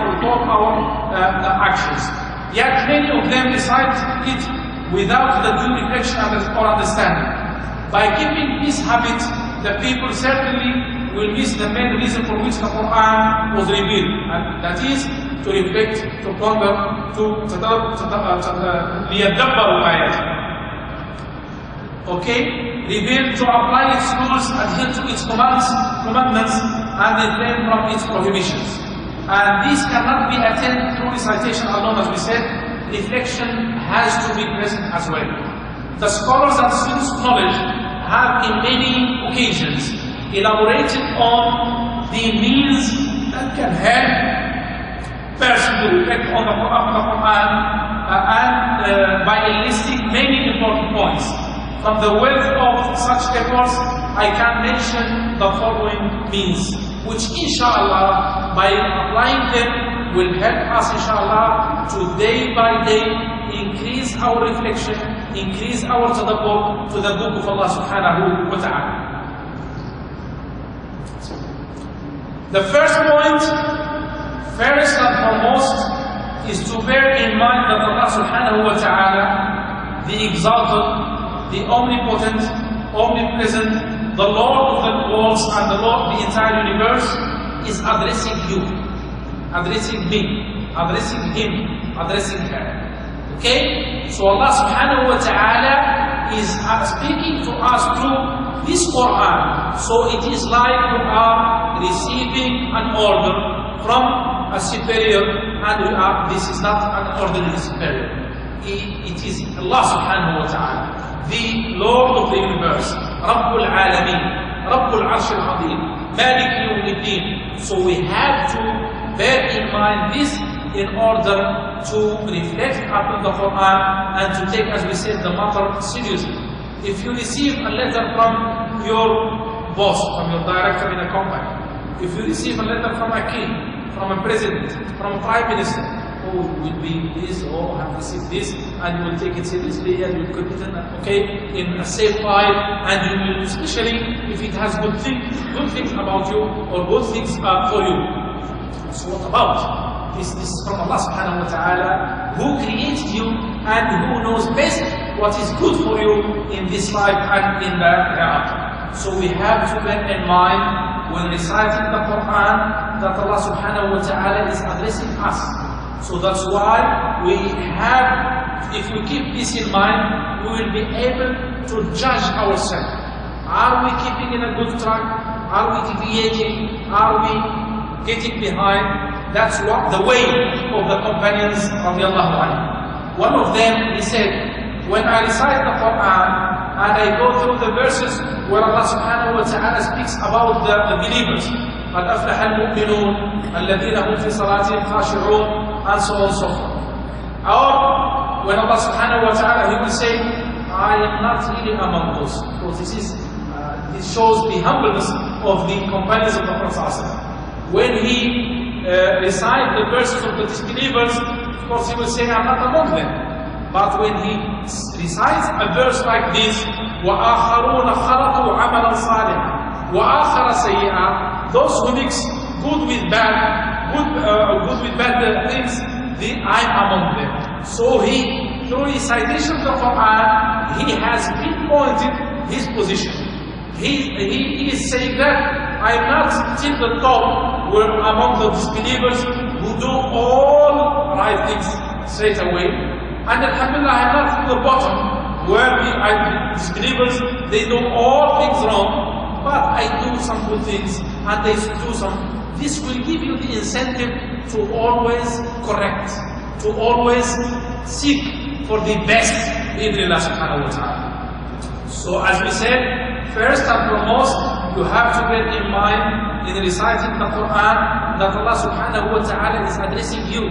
or all our actions. Yet many of them recite it without the due reflection or understanding. By keeping this habit, the people certainly will miss the main reason for which the Quran was revealed, and that is to reflect, to ponder, to لِيَدَّبَّرُوا آيَاتِهِ. Okay? Revealed to apply its rules, adhere to its commandments, and refrain from its prohibitions. And this cannot be attained through recitation alone, as we said. Reflection has to be present as well. The scholars and students of knowledge have in many occasions elaborated on the means that can help person to reflect on the Quran and by enlisting many important points. From the wealth of such efforts, I can mention the following means, which inshallah, by applying them, will help us inshallah to day by day increase our reflection, increase our tadabbur to the book of Allah subhanahu wa ta'ala. The first point, first and foremost, is to bear in mind that Allah subhanahu wa ta'ala, the exalted, the omnipotent, omnipresent, the Lord of the worlds and the Lord of the entire universe, is addressing you, addressing me, addressing him, addressing her. Okay? So Allah subhanahu wa ta'ala is speaking to us through this Quran. So it is like we are receiving an order from a superior, and this is not an ordinary superior. It is Allah subhanahu wa ta'ala, the Lord of the universe, Rabbul Alameen, Rabbul Arsh al-Azim, Malik Yawmiddin. So we have to bear in mind this in order to reflect upon the Quran and to take, as we said, the matter seriously. If you receive a letter from your boss, from your director in a company, if you receive a letter from a king, from a president, from a prime minister, oh, it will be this, oh, I have received this, and you will take it seriously, and you will keep it in a safe file, and you will, especially if it has good things about you, or good things for you. So what about? This is from Allah subhanahu wa ta'ala, who created you, and who knows best what is good for you in this life and in the hereafter. So we have to bear in mind, when reciting the Quran, that Allah subhanahu wa ta'ala is addressing us. So that's why we have, if we keep this in mind, we will be able to judge ourselves. Are we keeping in a good track? Are we deviating? Are we getting behind? That's what the way of the companions of Allah. One of them, he said, when I recite the Quran and I go through the verses where Allah subhanahu wa ta'ala speaks about the believers, قَدْ أَفْلَحَ الْمُؤْمِنُونَ الَّذِينَ هُمْ فِي صَلَاتِهِمْ خَاشِعُونَ, and so on and so forth. Or when Allah subhanahu wa ta'ala, he will say, I am not really among those. Because this shows the humbleness of the companions of the Prophet. When he recite the verses of the disbelievers, of course he will say, I'm not among them. But when he recites a verse like this, وَآخَرُونَ خَلَقُوا عَمَلًا صَالِحًا وَآخَرَ سَيِّئًا, those who mix good with bad, good with bad things, I'm among them. So he, through recitation of the Quran, he has pinpointed his position. He is saying that I'm not till the top, where among the disbelievers who do all right things straight away, and alhamdulillah I'm not to the bottom, where the disbelievers, they do all things wrong, but I do some good things, and they do some. This will give you the incentive to always correct, to always seek for the best in Allah subhanahu wa ta'ala. So as we said, first and foremost, you have to bear in mind in reciting the Quran that Allah subhanahu wa ta'ala is addressing you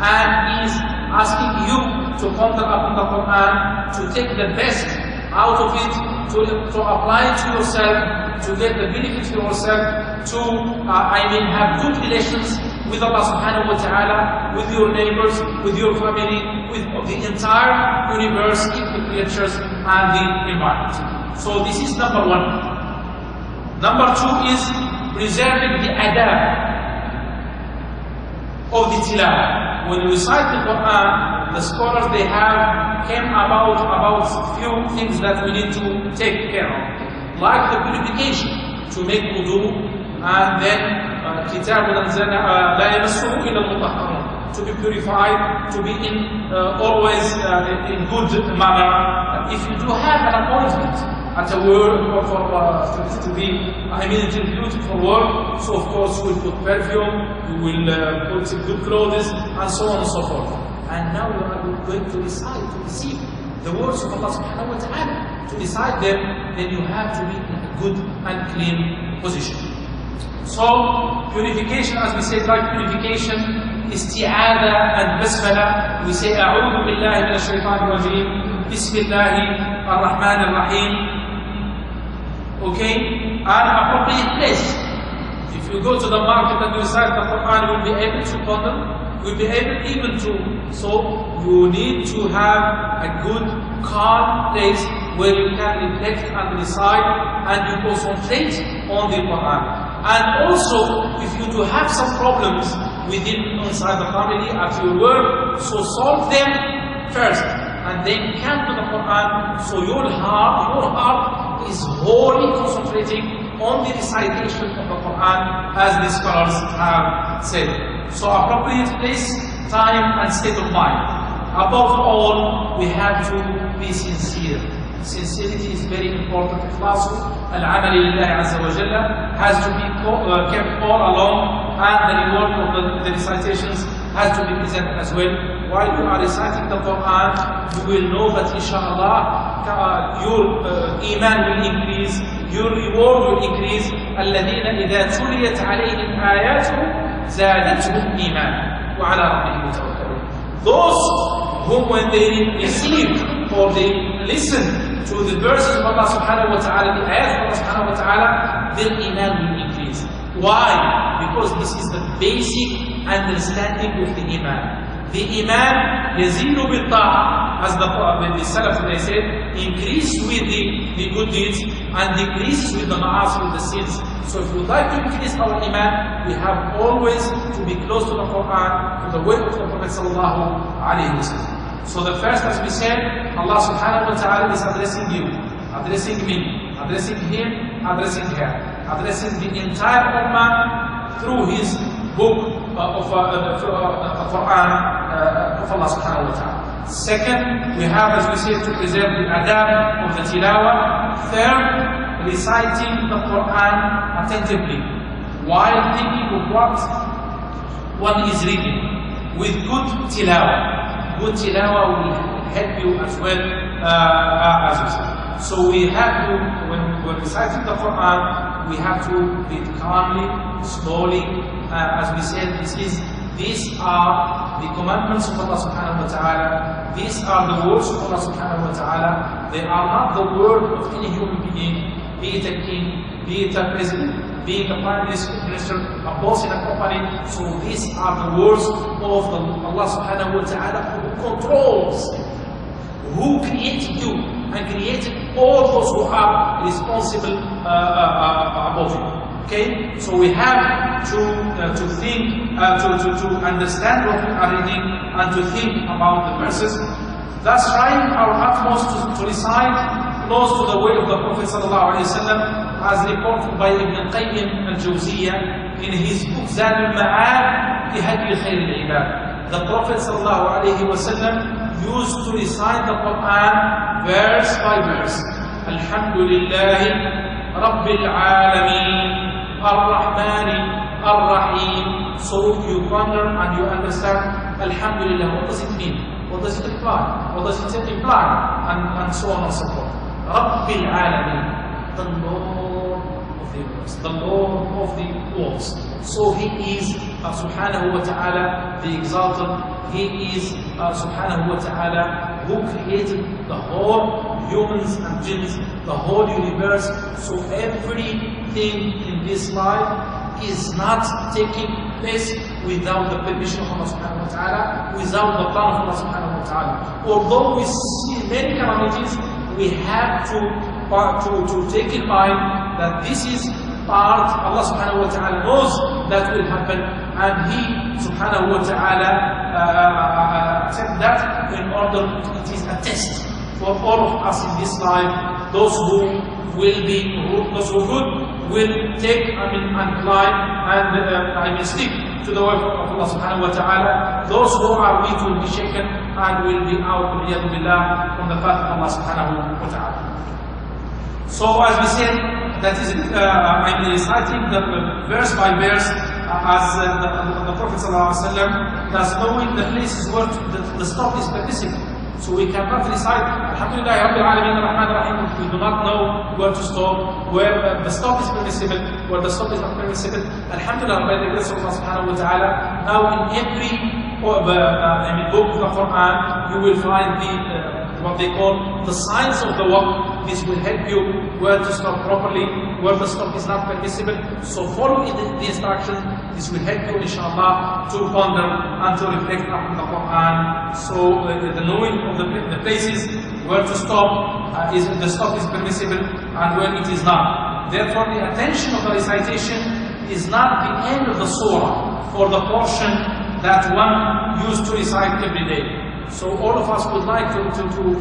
and is asking you to ponder upon the Quran, to take the best out of it, to apply it to yourself, to get the benefit for yourself, to have good relations with Allah subhanahu wa ta'ala, with your neighbors, with your family, with the entire universe, the creatures and the environment. So this is number one. Number two is preserving the adab of the tilawah. When we recite the Quran, the scholars they have came about few things that we need to take care of, like the purification, to make wudu, and then kitab la yamassuhu illa al-mutahharun, to be purified, to be in always in good manner. If you do have an appointment at a work to be interviewed for work, so of course you will put perfume, you will put good clothes, and so on and so forth. And now you are going to decide to receive the words of Allah subhanahu wa ta'ala. To decide them, then you have to be in a good and clean position. So purification, as we said, like purification, isti'adha and basmala. We say a'udhu billahi minash shaitanir rajim, bismillahir rahmanir rahim. Okay, and appropriate place. If you go to the market and you recite the Quran, you will be able to ponder, you will be able even to. So you need to have a good, calm place where you can reflect and recite and you concentrate on the Quran. And also, if you do have some problems inside the family, at your work, so solve them first and then come to the Quran. So your heart is wholly concentrating on the recitation of the Quran, as the scholars have said. So appropriate place, time, and state of mind. Above all, we have to be sincere. Sincerity is very important. Ikhlasu al-amal lillahi azza wa jalla has to be kept all along, and the reward of the recitations has to be present as well. While you are reciting the Quran, you will know that inshallah your iman will increase, your reward will increase. الذين إذا تليت عليهم آياته زادتهم إيمانا وعلى ربهم يتوكلون. Those whom when they receive or they listen to the verses of Allah subhanahu wa ta'ala, the ayat of Allah subhanahu wa ta'ala, their iman will increase. Why? Because this is the basic understanding of the iman. The iman yazidu bil ta'a, as the Salaf they said, increase with the good deeds and decreases with the ma'asi, with the sins. So if we would like to increase our iman, we have always to be close to the Quran, to the way of the Prophet sallallahu alayhi wa sallam. So the first, as we said, Allah subhanahu wa ta'ala is addressing you, addressing me, addressing him, addressing her, addressing the entire ummah through his book of Quran of Allah subhanahu wa ta'ala. Second, we have, as we said, to preserve the adab of the tilawah. Third, reciting the Quran attentively while thinking of what one is reading with good tilawah. Good tilawah will help you as well, as we said. So we have to, when we're reciting the Quran, we have to read calmly, slowly. As we said, these are the commandments of Allah subhanahu wa ta'ala. These are the words of Allah subhanahu wa ta'ala. They are not the word of any human being, be it a king, be it a president, be it a prime minister, a boss in a company. So these are the words of Allah subhanahu wa ta'ala, who controls, who created you and created all those who are responsible above you. Okay, so we have to think, to understand what we are reading and to think about the verses. Thus, trying our utmost to recite close to the way of the Prophet sallallahu alaihi wasallam, as reported by Ibn Qayyim al-Jawziyah in his book Zad al-Ma'ad fi Hadi Khair al-Ibad. The Prophet sallallahu alaihi wasallam used to recite the Quran verse by verse. Alhamdulillah Rabbil Alameen Ar-Rahmani Ar-Rahim. So you ponder and you understand, Alhamdulillah, what does it mean? What does it imply? What does it imply? And so on and so forth. Rabbil Alameen, the Lord of the universe, the Lord of the worlds. So He is subhanahu wa ta'ala the exalted. He is subhanahu wa ta'ala who created the whole humans and jinns, the whole universe. So everything in this life is not taking place without the permission of Allah subhanahu wa ta'ala, without the plan of Allah subhanahu wa ta'ala. Although we see many calamities, we have to take in mind that this is part, Allah subhanahu wa ta'ala knows that will happen. And He subhanahu wa ta'ala said that in order, it is a test for all of us in this life. Those who will be, those who good will take, and climb and stick to the word of Allah subhanahu wa ta'ala. Those who are weak will be shaken and will be out billah from the path of Allah subhanahu wa ta'ala. So as we said, that is reciting the verse by verse as the Prophet sallallahu alaihi wasallam, thus knowing the places where the stop is permissible. So we cannot recite Alhamdulillah Rabbil Alameen Ar-Rahman Ar-Rahim. We do not know where to stop, where the stop is permissible, where the stop is not permissible. Alhamdulillah, by the grace of Allah subhanahu wa ta'ala, now in every book of the Quran, you will find what they call the signs of the waqf. This will help you where to stop properly, where the stop is not permissible. So follow the instructions. This will help you, inshallah, to ponder and to reflect on the Quran. So the knowing of the places where to stop, the stop is permissible and when it is not. Therefore, the attention of the recitation is not the end of the surah or the portion that one used to recite every day. So all of us would like to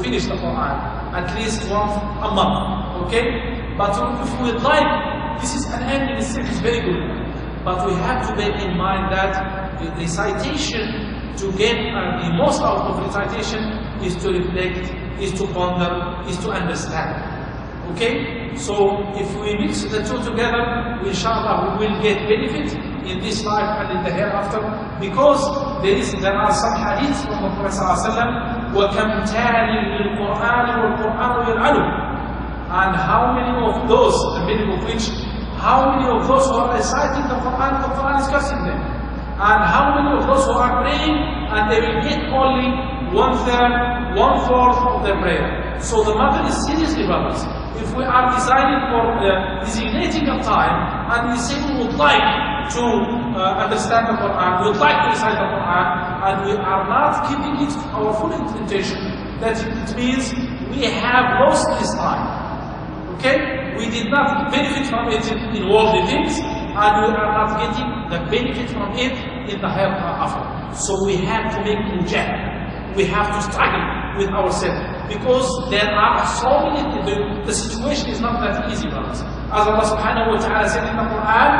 finish the Quran at least once a month, okay? But if we would like, this is an end in itself, is very good. But we have to bear in mind that the recitation, to get the most out of recitation, is to reflect, is to ponder, is to understand. Okay? So if we mix the two together, inshallah we will get benefit in this life and in the hereafter, because there are some hadiths from the Prophet ﷺ, وَكَمْ تَالٍ لِلْقُرْآنِ وَالْقُرْآنُ يَلْعَنُ. And how many of those, the meaning of which, how many of those who are reciting the Quran is cursing them? And how many of those who are praying and they will get only 1/3, 1/4 of their prayer? So the matter is seriously, brothers. If we are deciding for designating a time and we say we would like to understand the Quran, we would like to recite the Quran, and we are not keeping it our full intention, that it means we have lost this time. Okay? We did not benefit from it in worldly things, and we are not getting the benefit from it in the hereafter. So we have to make mujahid. We have to struggle with ourselves, because there are so many, the situation is not that easy, brothers. As Allah subhanahu wa ta'ala said in the Quran,